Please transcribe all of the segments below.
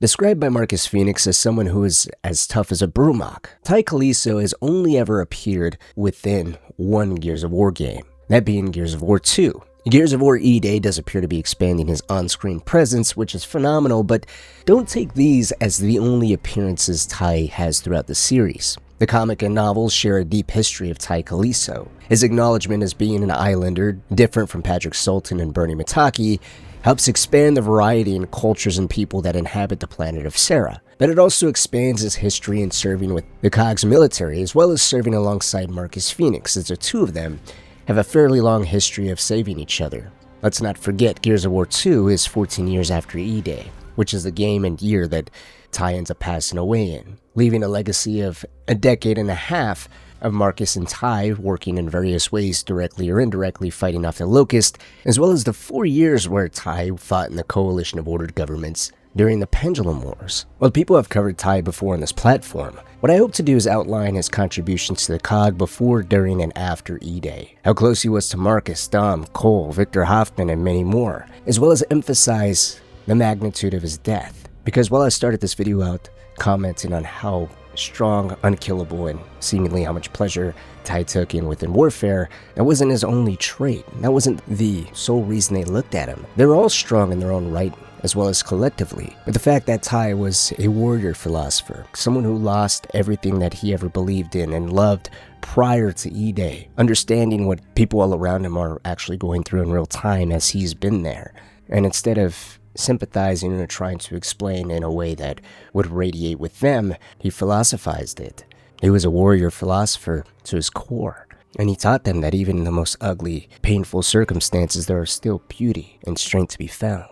Described by Marcus Phoenix as someone who is as tough as a brumach, Tai Kaliso has only ever appeared within one Gears of War game, that being Gears of War 2. Gears of War eday does appear to be expanding his on-screen presence, which is phenomenal, but don't take these as the only appearances Tai has throughout the series. The comic and novels share a deep history of Tai Kaliso. His acknowledgement as being an islander, different from Patrick Sultan and Bernie Mataki, helps expand the variety in cultures and people that inhabit the planet of Sera. But it also expands his history in serving with the COG's military, as well as serving alongside Marcus Phoenix, as the two of them have a fairly long history of saving each other. Let's not forget Gears of War 2 is 14 years after eday, which is the game and year that Tai ends up passing away in, leaving a legacy of a decade and a half of Marcus and Tai working in various ways, directly or indirectly, fighting off the Locust, as well as the 4 years where Tai fought in the coalition of ordered governments during the Pendulum Wars. While people have covered Tai before on this platform, what I hope to do is outline his contributions to the COG before, during, and after eday, how close he was to Marcus, Dom, Cole, Victor Hoffman, and many more, as well as emphasize the magnitude of his death. Because while I started this video out commenting on how strong, unkillable, and seemingly how much pleasure Tai took in within warfare, that wasn't his only trait. That wasn't the sole reason they looked at him. They're all strong in their own right, as well as collectively. But the fact that Tai was a warrior philosopher, someone who lost everything that he ever believed in and loved prior to eday, understanding what people all around him are actually going through in real time as he's been there. And instead of sympathizing or trying to explain in a way that would radiate with them, he philosophized it. He was a warrior philosopher to his core, and he taught them that even in the most ugly, painful circumstances, there are still beauty and strength to be found.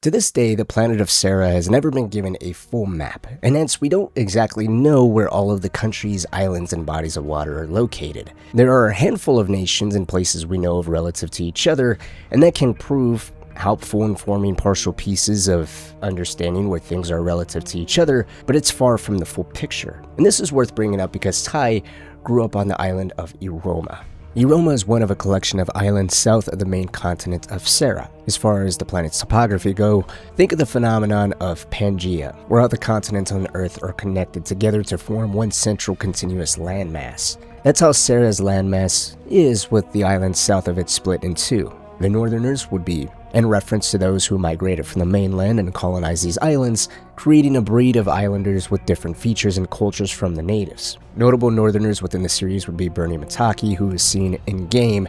To this day, the planet of Sera has never been given a full map, and hence we don't exactly know where all of the countries, islands, and bodies of water are located. There are a handful of nations and places we know of relative to each other, and that can prove helpful in forming partial pieces of understanding where things are relative to each other, but it's far from the full picture. And this is worth bringing up because Tai grew up on the island of Iroma. Iroma is one of a collection of islands south of the main continent of Sera. As far as the planet's topography go, think of the phenomenon of Pangea, where all the continents on Earth are connected together to form one central continuous landmass. That's how Sera's landmass is, with the islands south of it split in two. The northerners would be in reference to those who migrated from the mainland and colonized these islands, creating a breed of islanders with different features and cultures from the natives. Notable northerners within the series would be Bernie Mataki, who is seen in-game,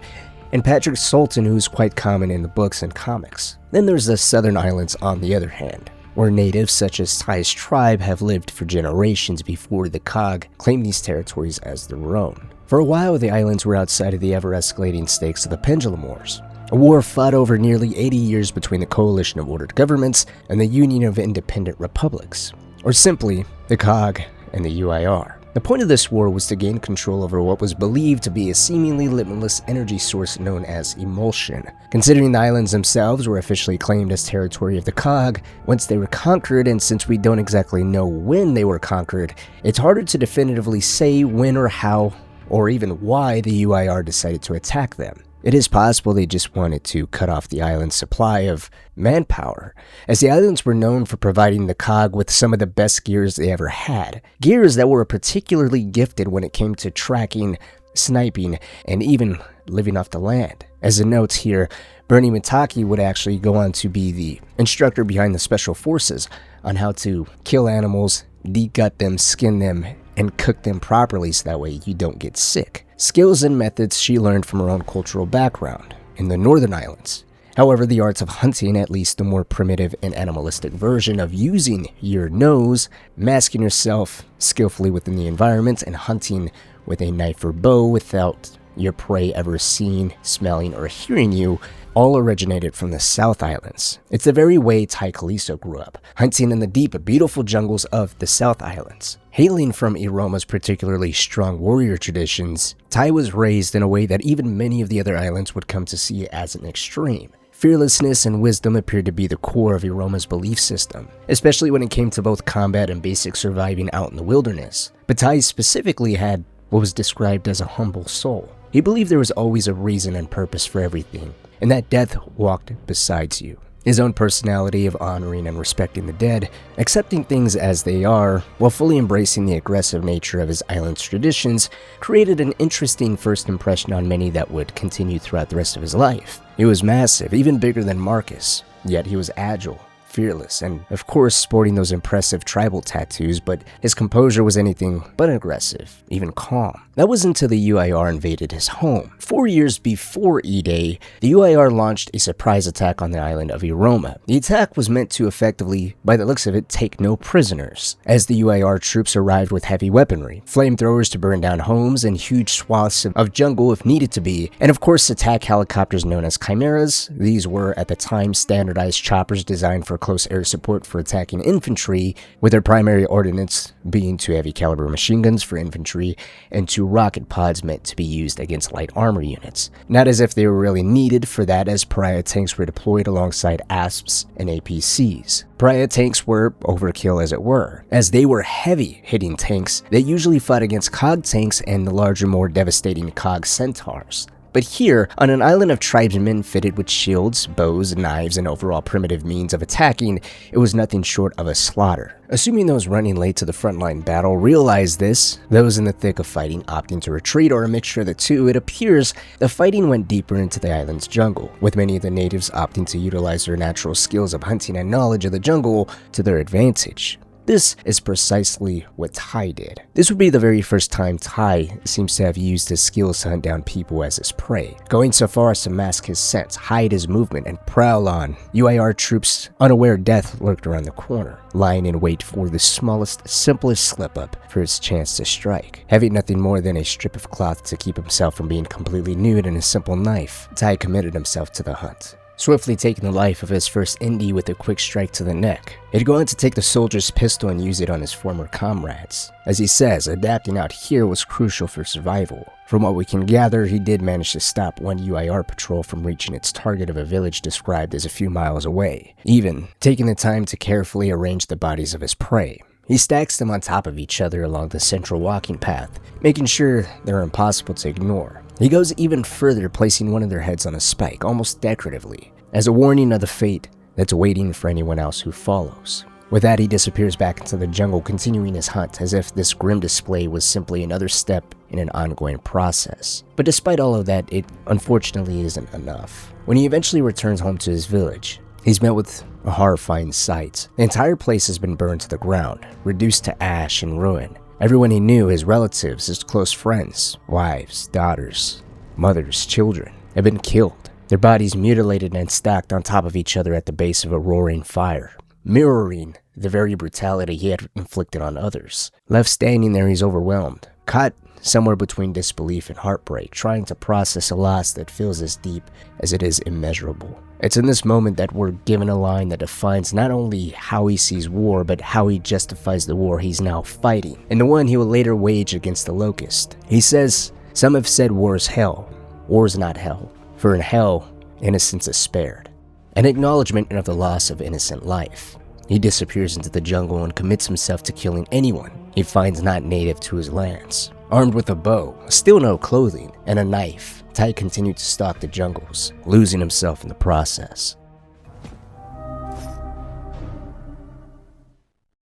and Patrick Sultan, who is quite common in the books and comics. Then there's the southern islands on the other hand, where natives such as Tai's tribe have lived for generations before the COG claimed these territories as their own. For a while, the islands were outside of the ever-escalating stakes of the Pendulum Wars, a war fought over nearly 80 years between the coalition of ordered governments and the Union of Independent Republics, or simply the COG and the UIR. The point of this war was to gain control over what was believed to be a seemingly limitless energy source known as emulsion. Considering the islands themselves were officially claimed as territory of the COG once they were conquered, and since we don't exactly know when they were conquered, it's harder to definitively say when or how, or even why the UIR decided to attack them. It is possible they just wanted to cut off the island's supply of manpower, as the islands were known for providing the COG with some of the best gears they ever had. Gears that were particularly gifted when it came to tracking, sniping, and even living off the land. As a note here, Bernie Mataki would actually go on to be the instructor behind the special forces on how to kill animals, degut them, skin them, and cook them properly so that way you don't get sick. Skills and methods she learned from her own cultural background in the northern islands. However, the arts of hunting, at least the more primitive and animalistic version of using your nose, masking yourself skillfully within the environment, and hunting with a knife or bow without your prey ever seeing, smelling, or hearing you, all originated from the South Islands. It's the very way Tai Kaliso grew up, hunting in the deep, beautiful jungles of the South Islands. Hailing from Iroma's particularly strong warrior traditions, Tai was raised in a way that even many of the other islands would come to see as an extreme. Fearlessness and wisdom appeared to be the core of Iroma's belief system, especially when it came to both combat and basic surviving out in the wilderness. But Tai specifically had what was described as a humble soul. He believed there was always a reason and purpose for everything, and that death walked beside you. His own personality of honoring and respecting the dead, accepting things as they are, while fully embracing the aggressive nature of his island's traditions, created an interesting first impression on many that would continue throughout the rest of his life. He was massive, even bigger than Marcus, yet he was agile, fearless, and of course sporting those impressive tribal tattoos, but his composure was anything but aggressive, even calm. That was until the UIR invaded his home. 4 years before eday, the UIR launched a surprise attack on the island of Iroma. The attack was meant to effectively, by the looks of it, take no prisoners, as the UIR troops arrived with heavy weaponry, flamethrowers to burn down homes, and huge swaths of jungle if needed to be, and of course attack helicopters known as chimeras. These were at the time standardized choppers designed for close air support for attacking infantry, with their primary ordnance being 2 heavy caliber machine guns for infantry and 2 rocket pods meant to be used against light armor units. Not as if they were really needed for that, as pariah tanks were deployed alongside Asp's and APCs. Pariah tanks were overkill as it were, as they were heavy hitting tanks that usually fought against cog tanks and the larger, more devastating cog centaurs. But here, on an island of tribesmen fitted with shields, bows, knives, and overall primitive means of attacking, it was nothing short of a slaughter. Assuming those running late to the frontline battle realized this, those in the thick of fighting opting to retreat, or a mixture of the two, it appears the fighting went deeper into the island's jungle, with many of the natives opting to utilize their natural skills of hunting and knowledge of the jungle to their advantage. This is precisely what Tai did. This would be the very first time Tai seems to have used his skills to hunt down people as his prey, going so far as to mask his scent, hide his movement, and prowl on UIR troops, unaware death lurked around the corner, lying in wait for the smallest, simplest slip-up for his chance to strike. Having nothing more than a strip of cloth to keep himself from being completely nude and a simple knife, Tai committed himself to the hunt, swiftly taking the life of his first Indie with a quick strike to the neck. He'd go on to take the soldier's pistol and use it on his former comrades. As he says, adapting out here was crucial for survival. From what we can gather, he did manage to stop one UIR patrol from reaching its target of a village described as a few miles away, even taking the time to carefully arrange the bodies of his prey. He stacks them on top of each other along the central walking path, making sure they're impossible to ignore. He goes even further, placing one of their heads on a spike, almost decoratively, as a warning of the fate that's waiting for anyone else who follows. With that, he disappears back into the jungle, continuing his hunt as if this grim display was simply another step in an ongoing process. But despite all of that, it unfortunately isn't enough. When he eventually returns home to his village, he's met with a horrifying sight. The entire place has been burned to the ground, reduced to ash and ruin. Everyone he knew, his relatives, his close friends, wives, daughters, mothers, children, have been killed. Their bodies mutilated and stacked on top of each other at the base of a roaring fire, mirroring the very brutality he had inflicted on others. Left standing there, he's overwhelmed, caught somewhere between disbelief and heartbreak, trying to process a loss that feels as deep as it is immeasurable. It's in this moment that we're given a line that defines not only how he sees war, but how he justifies the war he's now fighting, and the one he will later wage against the Locust. He says, "Some have said war is hell. War's not hell, for in hell, innocence is spared." An acknowledgement of the loss of innocent life. He disappears into the jungle and commits himself to killing anyone he finds not native to his lands. Armed with a bow, still no clothing, and a knife, Tai continued to stalk the jungles, losing himself in the process.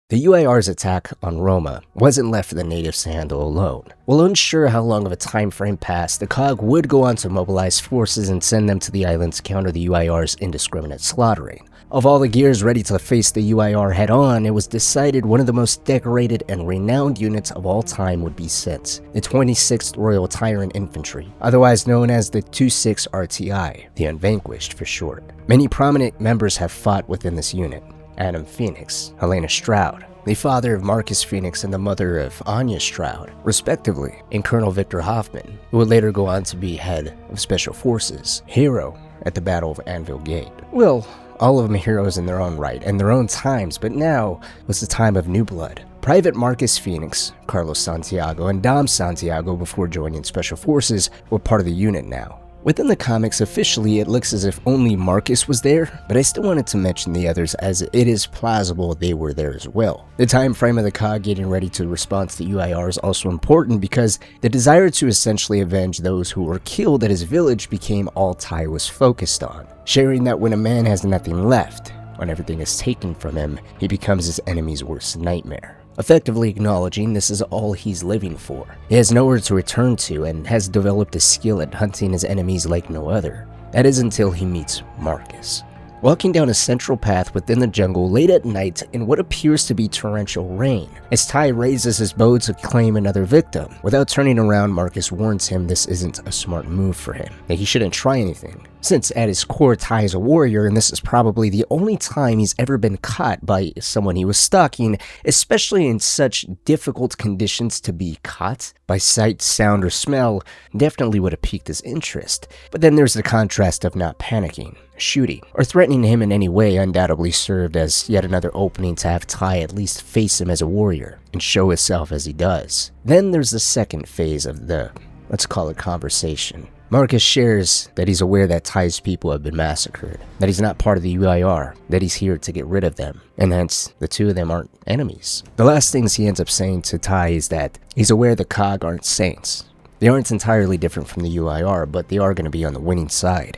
The UIR's attack on Roma wasn't left for the natives to handle alone. While unsure how long of a time frame passed, the COG would go on to mobilize forces and send them to the island to counter the UIR's indiscriminate slaughtering. Of all the gears ready to face the UIR head-on, it was decided one of the most decorated and renowned units of all time would be sent, the 26th Royal Tyrant Infantry, otherwise known as the 26 RTI, the Unvanquished for short. Many prominent members have fought within this unit. Adam Phoenix, Helena Stroud, the father of Marcus Phoenix and the mother of Anya Stroud, respectively, and Colonel Victor Hoffman, who would later go on to be head of Special Forces, hero at the Battle of Anvil Gate. Well, all of them heroes in their own right and their own times, but now was the time of new blood. Private Marcus Phoenix, Carlos Santiago, and Dom Santiago, before joining Special Forces, were part of the unit now. Within the comics, officially, it looks as if only Marcus was there, but I still wanted to mention the others as it is plausible they were there as well. The time frame of the COG getting ready to respond to the UIR is also important because the desire to essentially avenge those who were killed at his village became all Tai was focused on, sharing that when a man has nothing left, when everything is taken from him, he becomes his enemy's worst nightmare. Effectively acknowledging this is all he's living for. He has nowhere to return to and has developed a skill at hunting his enemies like no other. That is until he meets Marcus. Walking down a central path within the jungle late at night in what appears to be torrential rain, as Tai raises his bow to claim another victim. Without turning around, Marcus warns him this isn't a smart move for him, that he shouldn't try anything. Since at his core Tai is a warrior and this is probably the only time he's ever been caught by someone he was stalking, especially in such difficult conditions to be caught by sight, sound, or smell, definitely would have piqued his interest. But then there's the contrast of not panicking, shooting, or threatening him in any way undoubtedly served as yet another opening to have Tai at least face him as a warrior and show himself as he does. Then there's the second phase of the, let's call it conversation. Marcus shares that he's aware that Tai's people have been massacred, that he's not part of the UIR, that he's here to get rid of them, and hence the two of them aren't enemies. The last things he ends up saying to Tai is that he's aware the COG aren't saints. They aren't entirely different from the UIR, but they are going to be on the winning side,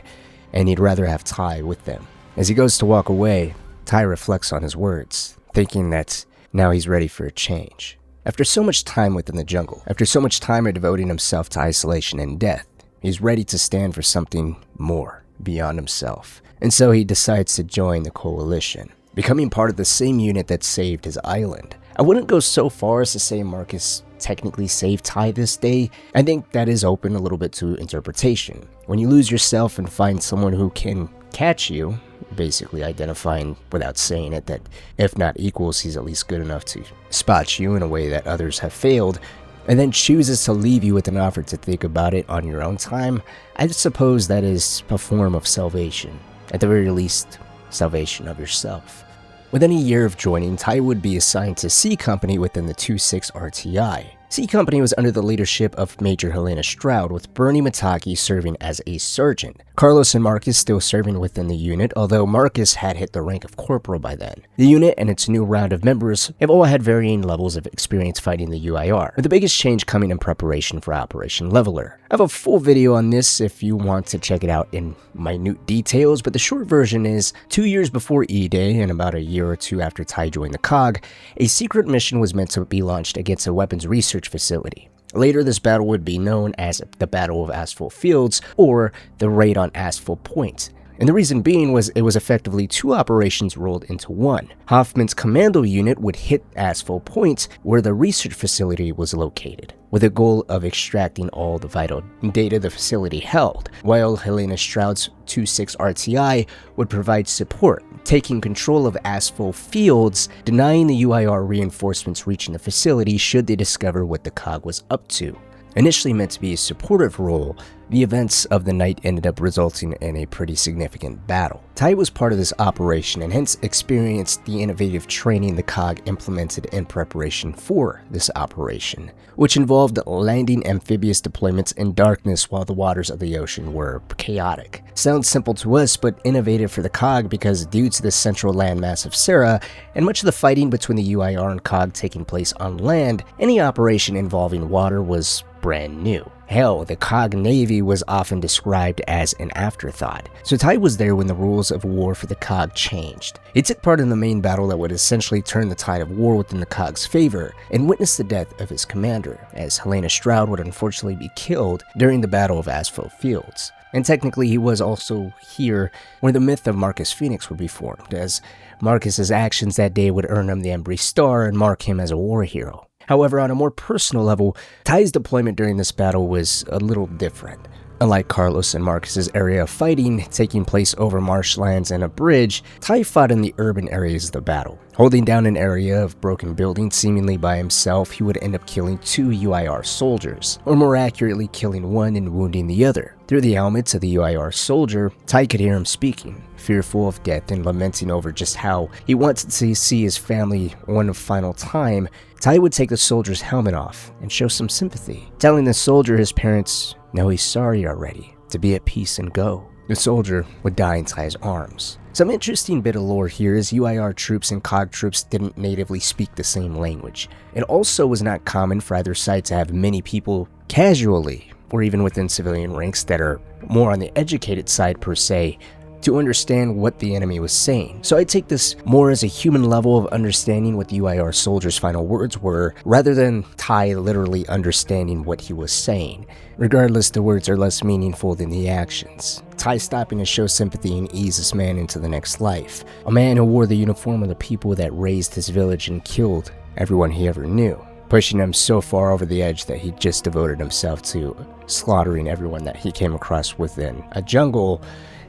and he'd rather have Tai with them. As he goes to walk away, Tai reflects on his words, thinking that now he's ready for a change. After so much time within the jungle, after so much time of devoting himself to isolation and death, he's ready to stand for something more beyond himself. And so he decides to join the coalition, becoming part of the same unit that saved his island. I wouldn't go so far as to say Marcus technically saved Tai this day. I think that is open a little bit to interpretation. When you lose yourself and find someone who can catch you, basically identifying without saying it that if not equals, he's at least good enough to spot you in a way that others have failed, and then chooses to leave you with an offer to think about it on your own time, I suppose that is a form of salvation. At the very least, salvation of yourself. Within a year of joining, Tai would be assigned to C Company within the 2-6 RTI. C Company was under the leadership of Major Helena Stroud, with Bernie Mataki serving as a sergeant. Carlos and Marcus still serving within the unit, although Marcus had hit the rank of corporal by then. The unit and its new round of members have all had varying levels of experience fighting the UIR, with the biggest change coming in preparation for Operation Leveler. I have a full video on this if you want to check it out in minute details, but the short version is 2 years before eday and about a year or two after Tai joined the COG, a secret mission was meant to be launched against a weapons research facility. Later, this battle would be known as the Battle of Aspho Fields or the Raid on Aspho Point. And the reason being was it was effectively two operations rolled into one. Hoffman's commando unit would hit Aspho Point, where the research facility was located, with the goal of extracting all the vital data the facility held, while Helena Stroud's 2-6 RTI would provide support, taking control of Aspho Fields, denying the UIR reinforcements reaching the facility should they discover what the COG was up to. Initially meant to be a supportive role, the events of the night ended up resulting in a pretty significant battle. Tai was part of this operation and hence experienced the innovative training the COG implemented in preparation for this operation, which involved landing amphibious deployments in darkness while the waters of the ocean were chaotic. Sounds simple to us, but innovative for the COG because due to the central landmass of Sarah and much of the fighting between the UIR and COG taking place on land, any operation involving water was brand new. Hell, the COG Navy was often described as an afterthought, so Tai was there when the rules of war for the COG changed. He took part in the main battle that would essentially turn the tide of war within the COG's favor, and witnessed the death of his commander, as Helena Stroud would unfortunately be killed during the Battle of Aspho Fields. And technically he was also here where the myth of Marcus Phoenix would be formed, as Marcus's actions that day would earn him the Embry Star and mark him as a war hero. However, on a more personal level, Tai's deployment during this battle was a little different. Unlike Carlos and Marcus's area of fighting, taking place over marshlands and a bridge, Tai fought in the urban areas of the battle. Holding down an area of broken buildings seemingly by himself, he would end up killing 2 UIR soldiers, or more accurately killing one and wounding the other. Through the helmets of the UIR soldier, Tai could hear him speaking, fearful of death and lamenting over just how he wanted to see his family one final time. Tai would take the soldier's helmet off and show some sympathy, telling the soldier his parents know he's sorry already, to be at peace and go. The soldier would die in Tai's arms. Some interesting bit of lore here is UIR troops and COG troops didn't natively speak the same language. It also was not common for either side to have many people casually, or even within civilian ranks that are more on the educated side per se, to understand what the enemy was saying. So I take this more as a human level of understanding what the UIR soldier's final words were, rather than Tai literally understanding what he was saying. Regardless, the words are less meaningful than the actions. Tai stopping to show sympathy and ease this man into the next life. A man who wore the uniform of the people that raised his village and killed everyone he ever knew, pushing him so far over the edge that he just devoted himself to slaughtering everyone that he came across within a jungle.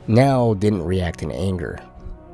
Now didn't react in anger,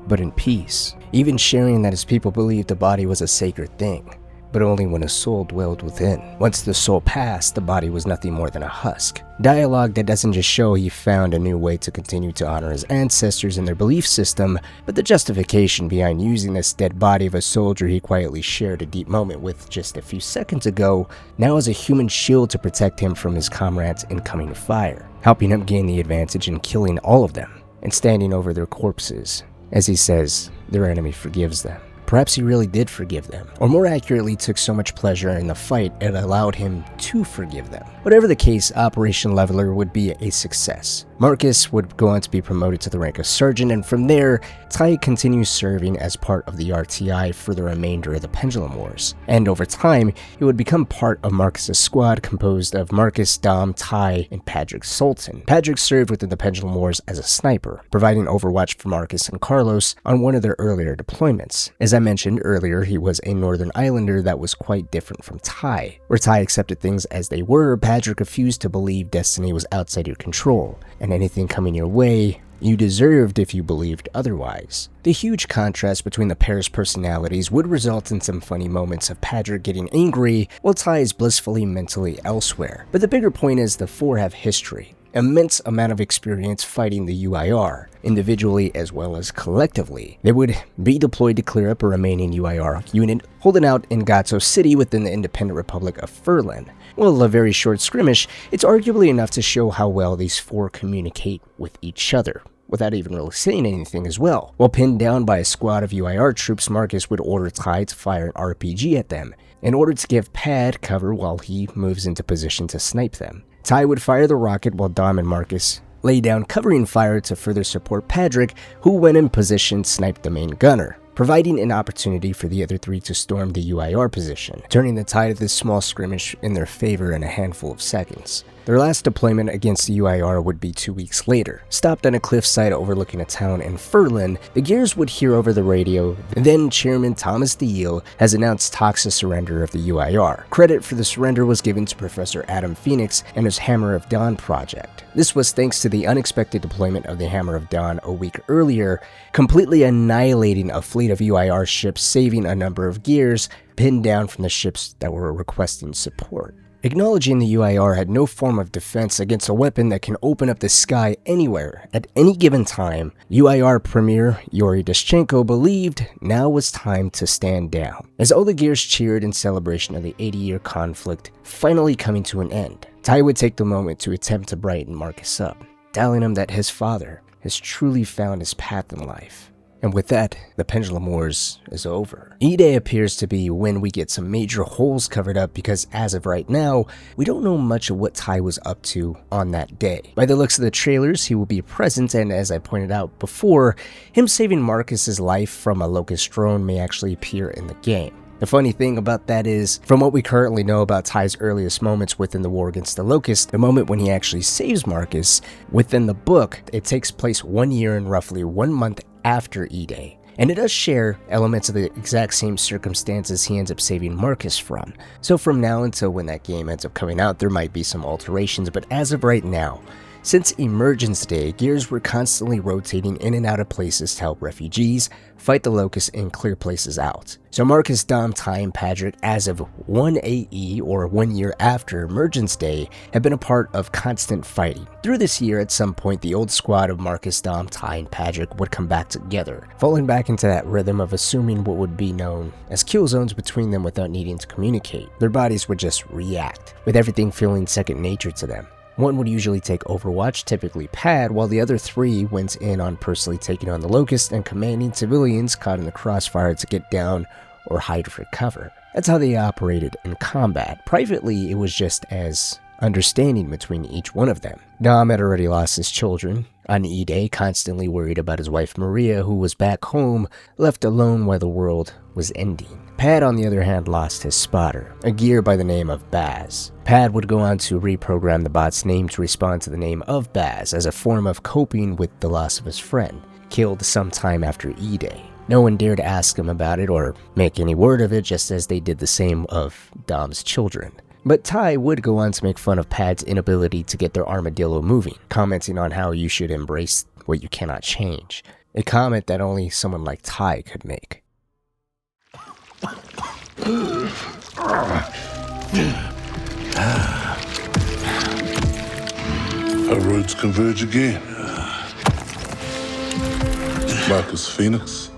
but in peace, even sharing that his people believed the body was a sacred thing, but only when a soul dwelled within. Once the soul passed, the body was nothing more than a husk. Dialogue that doesn't just show he found a new way to continue to honor his ancestors and their belief system, but the justification behind using this dead body of a soldier he quietly shared a deep moment with just a few seconds ago, now as a human shield to protect him from his comrades' incoming fire, helping him gain the advantage in killing all of them and standing over their corpses. As he says, their enemy forgives them. Perhaps he really did forgive them, or more accurately took so much pleasure in the fight it allowed him to forgive them. Whatever the case, Operation Leveler would be a success. Marcus would go on to be promoted to the rank of sergeant, and from there, Tai continues serving as part of the RTI for the remainder of the Pendulum Wars. And over time, he would become part of Marcus's squad composed of Marcus, Dom, Tai, and Patrick Sultan. Patrick served within the Pendulum Wars as a sniper, providing overwatch for Marcus and Carlos on one of their earlier deployments. As I mentioned earlier, he was a Northern Islander that was quite different from Tai. Where Tai accepted things as they were, Patrick refused to believe destiny was outside your control, and anything coming your way, you deserved if you believed otherwise. The huge contrast between the pair's personalities would result in some funny moments of Patrick getting angry while Tai is blissfully mentally elsewhere. But the bigger point is the four have history. Immense amount of experience fighting the UIR, individually as well as collectively. They would be deployed to clear up a remaining UIR unit holding out in Gato City within the independent Republic of Furlan. While a very short skirmish, it's arguably enough to show how well these four communicate with each other, without even really saying anything as well. While pinned down by a squad of UIR troops, Marcus would order Tai to fire an RPG at them, in order to give Pad cover while he moves into position to snipe them. Tai would fire the rocket while Dom and Marcus lay down covering fire to further support Patrick, who when in position sniped the main gunner, providing an opportunity for the other three to storm the UIR position, turning the tide of this small skirmish in their favor in a handful of seconds. Their last deployment against the UIR would be 2 weeks later. Stopped on a cliffside overlooking a town in Furlan, the Gears would hear over the radio, then Chairman Thomas DeYeel has announced talks of surrender of the UIR. Credit for the surrender was given to Professor Adam Phoenix and his Hammer of Dawn project. This was thanks to the unexpected deployment of the Hammer of Dawn a week earlier, completely annihilating a fleet of UIR ships, saving a number of Gears pinned down from the ships that were requesting support. Acknowledging the UIR had no form of defense against a weapon that can open up the sky anywhere at any given time, UIR Premier Yuri Deschenko believed now was time to stand down. As all the Gears cheered in celebration of the 80-year conflict finally coming to an end, Tai would take the moment to attempt to brighten Marcus up, telling him that his father has truly found his path in life. And with that, the Pendulum Wars is over. Eday appears to be when we get some major holes covered up because as of right now, we don't know much of what Tai was up to on that day. By the looks of the trailers, he will be present, and as I pointed out before, him saving Marcus's life from a Locust drone may actually appear in the game. The funny thing about that is, from what we currently know about Tai's earliest moments within the war against the Locust, the moment when he actually saves Marcus, within the book, it takes place 1 year and roughly 1 month after Eday. And it does share elements of the exact same circumstances he ends up saving Marcus from. So from now until when that game ends up coming out, there might be some alterations, but as of right now, since Emergence Day, Gears were constantly rotating in and out of places to help refugees, fight the Locusts, and clear places out. So Marcus, Dom, Tai, and Patrick, as of 1 AE, or 1 year after Emergence Day, have been a part of constant fighting. Through this year, at some point, the old squad of Marcus, Dom, Tai, and Patrick would come back together, falling back into that rhythm of assuming what would be known as kill zones between them without needing to communicate. Their bodies would just react, with everything feeling second nature to them. One would usually take Overwatch, typically Pad, while the other 3 went in on personally taking on the Locust and commanding civilians caught in the crossfire to get down or hide for cover. That's how they operated in combat. Privately, it was just as understanding between each one of them. Dom had already lost his children, on eday, constantly worried about his wife Maria, who was back home, left alone while the world was ending. Pad, on the other hand, lost his spotter, a gear by the name of Baz. Pad would go on to reprogram the bot's name to respond to the name of Baz as a form of coping with the loss of his friend, killed sometime after eday. No one dared ask him about it or make any word of it, just as they did the same of Dom's children. But Tai would go on to make fun of Pad's inability to get their armadillo moving, commenting on how you should embrace what you cannot change, a comment that only someone like Tai could make. Our roads converge again. Marcus Phoenix.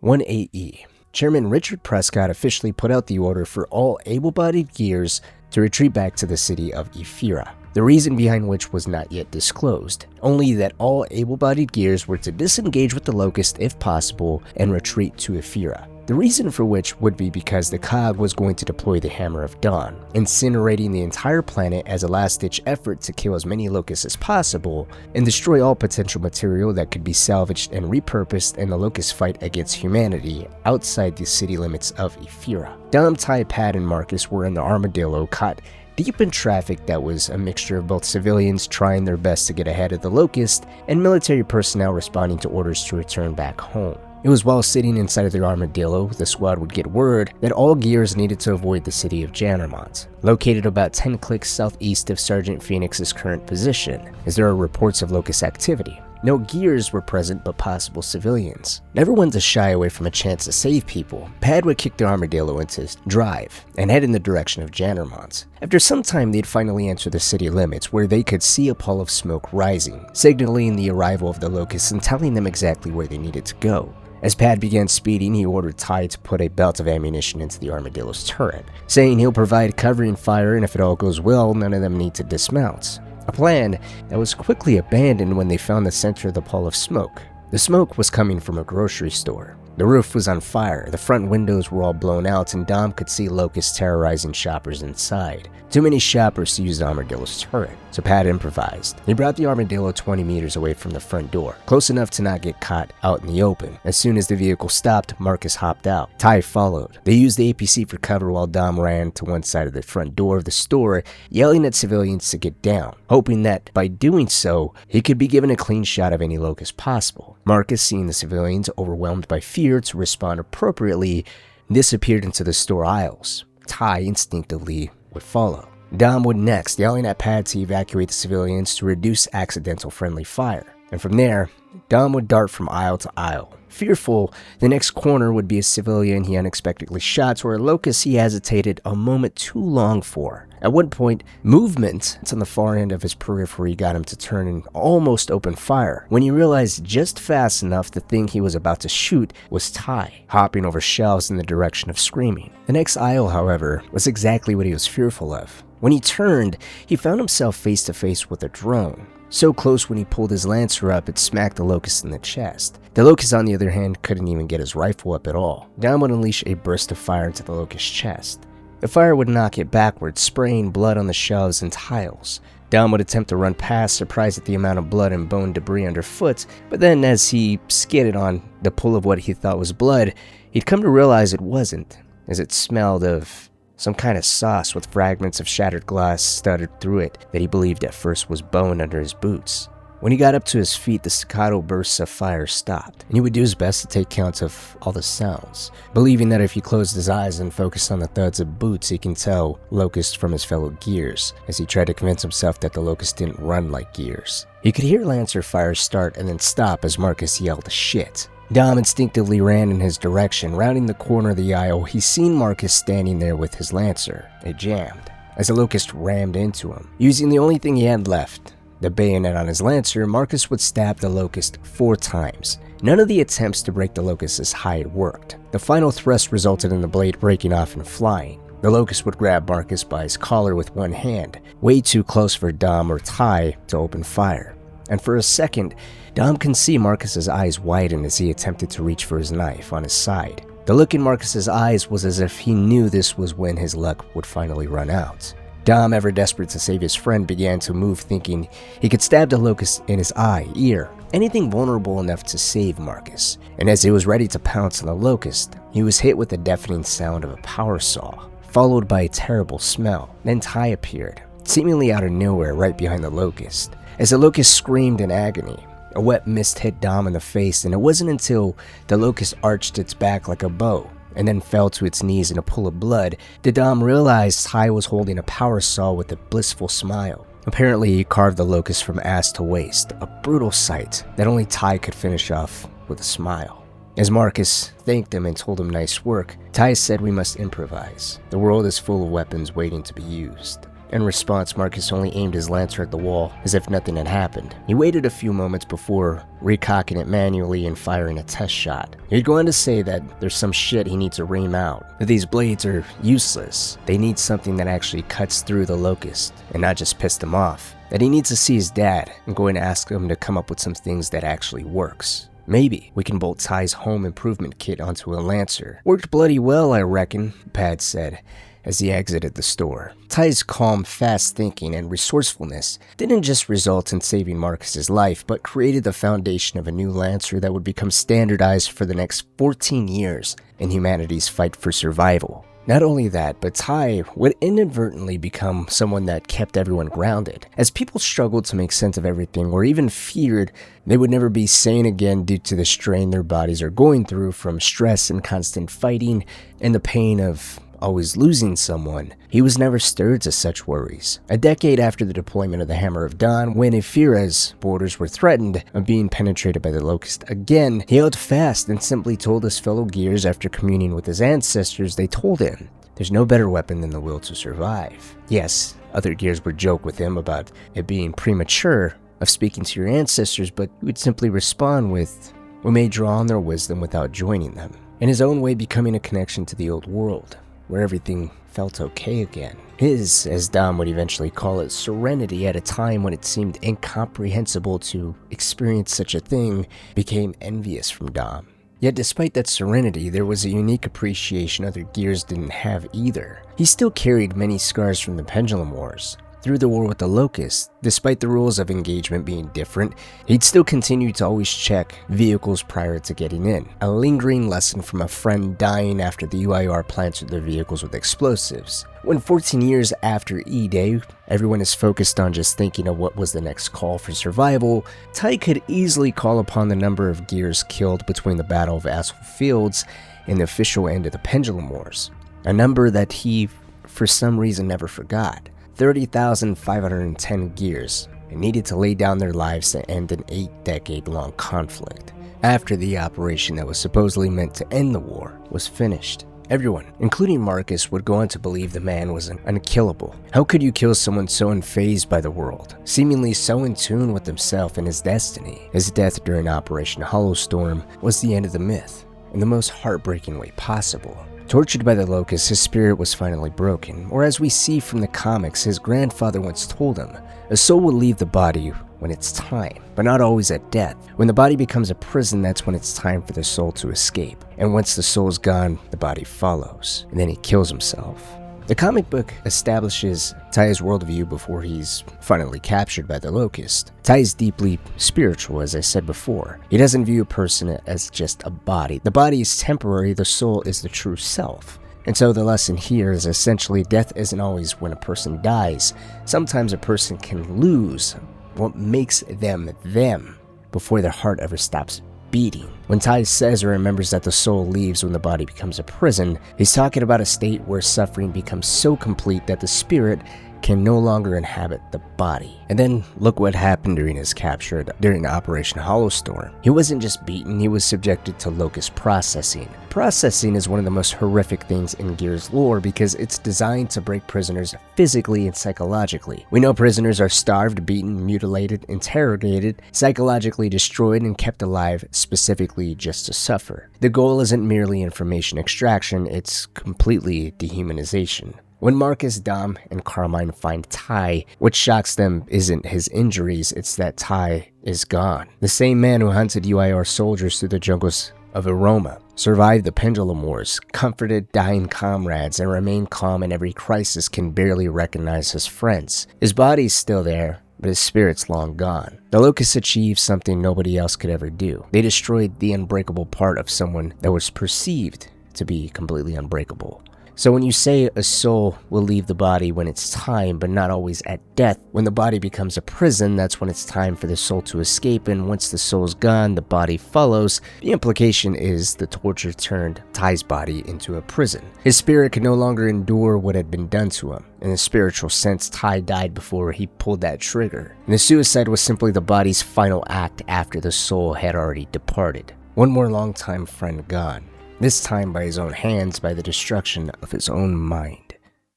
1AE. Chairman Richard Prescott officially put out the order for all able-bodied gears to retreat back to the city of Ephyra, the reason behind which was not yet disclosed, only that all able-bodied gears were to disengage with the Locust if possible and retreat to Ephyra. The reason for which would be because the Cog was going to deploy the Hammer of Dawn, incinerating the entire planet as a last-ditch effort to kill as many Locusts as possible and destroy all potential material that could be salvaged and repurposed in the Locust fight against humanity outside the city limits of Ephyra. Dom, Tai, Pad, and Marcus were in the Armadillo, caught deep in traffic that was a mixture of both civilians trying their best to get ahead of the Locust and military personnel responding to orders to return back home. It was while sitting inside of the Armadillo, the squad would get word that all gears needed to avoid the city of Jannermont, located about 10 clicks southeast of Sergeant Phoenix's current position, as there are reports of Locust activity. No gears were present but possible civilians. Never one to shy away from a chance to save people, Pad would kick the Armadillo into drive and head in the direction of Jannermont. After some time, they'd finally enter the city limits where they could see a pall of smoke rising, signaling the arrival of the Locusts and telling them exactly where they needed to go. As Pad began speeding, he ordered Tai to put a belt of ammunition into the Armadillo's turret, saying he'll provide covering fire and if it all goes well, none of them need to dismount. A plan that was quickly abandoned when they found the center of the pall of smoke. The smoke was coming from a grocery store. The roof was on fire, the front windows were all blown out, and Dom could see Locusts terrorizing shoppers inside. Too many shoppers to use the Armadillo's turret, so Pat improvised. He brought the Armadillo 20 meters away from the front door, close enough to not get caught out in the open. As soon as the vehicle stopped, Marcus hopped out. Tai followed. They used the APC for cover while Dom ran to one side of the front door of the store, yelling at civilians to get down, hoping that by doing so, he could be given a clean shot of any Locust possible. Marcus, seeing the civilians overwhelmed by fear to respond appropriately, disappeared into the store aisles. Tai instinctively would follow. Dom would next, yelling at Pad to evacuate the civilians to reduce accidental friendly fire. And from there, Dom would dart from aisle to aisle. Fearful, the next corner would be a civilian he unexpectedly shot, or a Locust he hesitated a moment too long for. At one point, movement on the far end of his periphery got him to turn and almost open fire, when he realized just fast enough the thing he was about to shoot was Tai, hopping over shelves in the direction of screaming. The next aisle, however, was exactly what he was fearful of. When he turned, he found himself face to face with a drone. So close when he pulled his Lancer up, it smacked the Locust in the chest. The Locust, on the other hand, couldn't even get his rifle up at all. Dom would unleash a burst of fire into the Locust's chest. The fire would knock it backwards, spraying blood on the shelves and tiles. Dom would attempt to run past, surprised at the amount of blood and bone debris underfoot, but then as he skidded on the pool of what he thought was blood, he'd come to realize it wasn't, as it smelled of some kind of sauce with fragments of shattered glass stuttered through it that he believed at first was bone under his boots. When he got up to his feet, the staccato bursts of fire stopped, and he would do his best to take count of all the sounds, believing that if he closed his eyes and focused on the thuds of boots, he can tell Locust from his fellow gears, as he tried to convince himself that the Locust didn't run like gears. He could hear Lancer fire start and then stop as Marcus yelled shit. Dom instinctively ran in his direction. Rounding the corner of the aisle, he seen Marcus standing there with his Lancer. It jammed, as the Locust rammed into him. Using the only thing he had left, the bayonet on his Lancer, Marcus would stab the Locust 4 times. None of the attempts to break the Locust's hide worked. The final thrust resulted in the blade breaking off and flying. The locust would grab Marcus by his collar with one hand, way too close for Dom or Tai to open fire. And for a second, Dom can see Marcus's eyes widen as he attempted to reach for his knife on his side. The look in Marcus's eyes was as if he knew this was when his luck would finally run out. Dom, ever desperate to save his friend, began to move, thinking he could stab the locust in his eye, ear, anything vulnerable enough to save Marcus. And as he was ready to pounce on the locust, he was hit with the deafening sound of a power saw, followed by a terrible smell. Then Tai appeared, seemingly out of nowhere right behind the locust. As the locust screamed in agony, a wet mist hit Dom in the face, and it wasn't until the locust arched its back like a bow and then fell to its knees in a pool of blood did Dom realize Tai was holding a power saw with a blissful smile. Apparently, he carved the locust from ass to waist, a brutal sight that only Tai could finish off with a smile. As Marcus thanked him and told him nice work, Tai said we must improvise. The world is full of weapons waiting to be used. In response, Marcus only aimed his lancer at the wall as if nothing had happened. He waited a few moments before recocking it manually and firing a test shot. He'd go on to say that there's some shit he needs to ream out, that these blades are useless. They need something that actually cuts through the locust and not just piss them off. That he needs to see his dad and go and ask him to come up with some things that actually works. Maybe we can bolt Tai's home improvement kit onto a lancer. Worked bloody well, I reckon, Pad said as he exited the store. Tai's calm, fast thinking, and resourcefulness didn't just result in saving Marcus's life, but created the foundation of a new lancer that would become standardized for the next 14 years in humanity's fight for survival. Not only that, but Tai would inadvertently become someone that kept everyone grounded, as people struggled to make sense of everything or even feared they would never be sane again due to the strain their bodies are going through from stress and constant fighting and the pain of always losing someone. He was never stirred to such worries. A decade after the deployment of the Hammer of Dawn, when Ifira's borders were threatened of being penetrated by the Locust again, he held fast and simply told his fellow Gears after communing with his ancestors, they told him, there's no better weapon than the will to survive. Yes, other Gears would joke with him about it being premature of speaking to your ancestors, but he would simply respond with, we may draw on their wisdom without joining them. In his own way, becoming a connection to the old world, where everything felt okay again. His, as Dom would eventually call it, serenity at a time when it seemed incomprehensible to experience such a thing became envious from Dom. Yet despite that serenity, there was a unique appreciation other Gears didn't have either. He still carried many scars from the Pendulum Wars. Through the war with the Locust, despite the rules of engagement being different, he'd still continue to always check vehicles prior to getting in, a lingering lesson from a friend dying after the UIR planted their vehicles with explosives. When 14 years after eday, everyone is focused on just thinking of what was the next call for survival, Tai could easily call upon the number of Gears killed between the Battle of Aspho Fields and the official end of the Pendulum Wars, a number that he, for some reason, never forgot. 30,510 Gears needed to lay down their lives to end an 8-decade-long conflict. After the operation that was supposedly meant to end the war was finished, everyone, including Marcus, would go on to believe the man was unkillable. How could you kill someone so unfazed by the world, seemingly so in tune with himself and his destiny? His death during Operation Hollowstorm was the end of the myth, in the most heartbreaking way possible. Tortured by the Locust, his spirit was finally broken, or as we see from the comics, his grandfather once told him, a soul will leave the body when it's time, but not always at death. When the body becomes a prison, that's when it's time for the soul to escape. And once the soul's gone, the body follows, and then he kills himself. The comic book establishes Tai's worldview before he's finally captured by the Locust. Tai is deeply spiritual, as I said before. He doesn't view a person as just a body. The body is temporary, the soul is the true self. And so the lesson here is essentially death isn't always when a person dies. Sometimes a person can lose what makes them them before their heart ever stops beating. When Tai says or remembers that the soul leaves when the body becomes a prison, he's talking about a state where suffering becomes so complete that the spirit can no longer inhabit the body. And then look what happened during his capture during Operation Hollowstorm. He wasn't just beaten, he was subjected to locust processing. Processing is one of the most horrific things in Gear's lore because it's designed to break prisoners physically and psychologically. We know prisoners are starved, beaten, mutilated, interrogated, psychologically destroyed, and kept alive specifically just to suffer. The goal isn't merely information extraction, it's completely dehumanization. When Marcus, Dom, and Carmine find Tai, what shocks them isn't his injuries, it's that Tai is gone. The same man who hunted UIR soldiers through the jungles of Iroma, survived the Pendulum Wars, comforted dying comrades, and remained calm in every crisis, can barely recognize his friends. His body's still there, but his spirit's long gone. The Locusts achieved something nobody else could ever do. They destroyed the unbreakable part of someone that was perceived to be completely unbreakable. So when you say a soul will leave the body when it's time, but not always at death, when the body becomes a prison, that's when it's time for the soul to escape, and once the soul's gone, the body follows. The implication is the torture turned Tai's body into a prison. His spirit could no longer endure what had been done to him. In a spiritual sense, Tai died before he pulled that trigger. And the suicide was simply the body's final act after the soul had already departed. One more longtime friend gone. This time by his own hands, by the destruction of his own mind.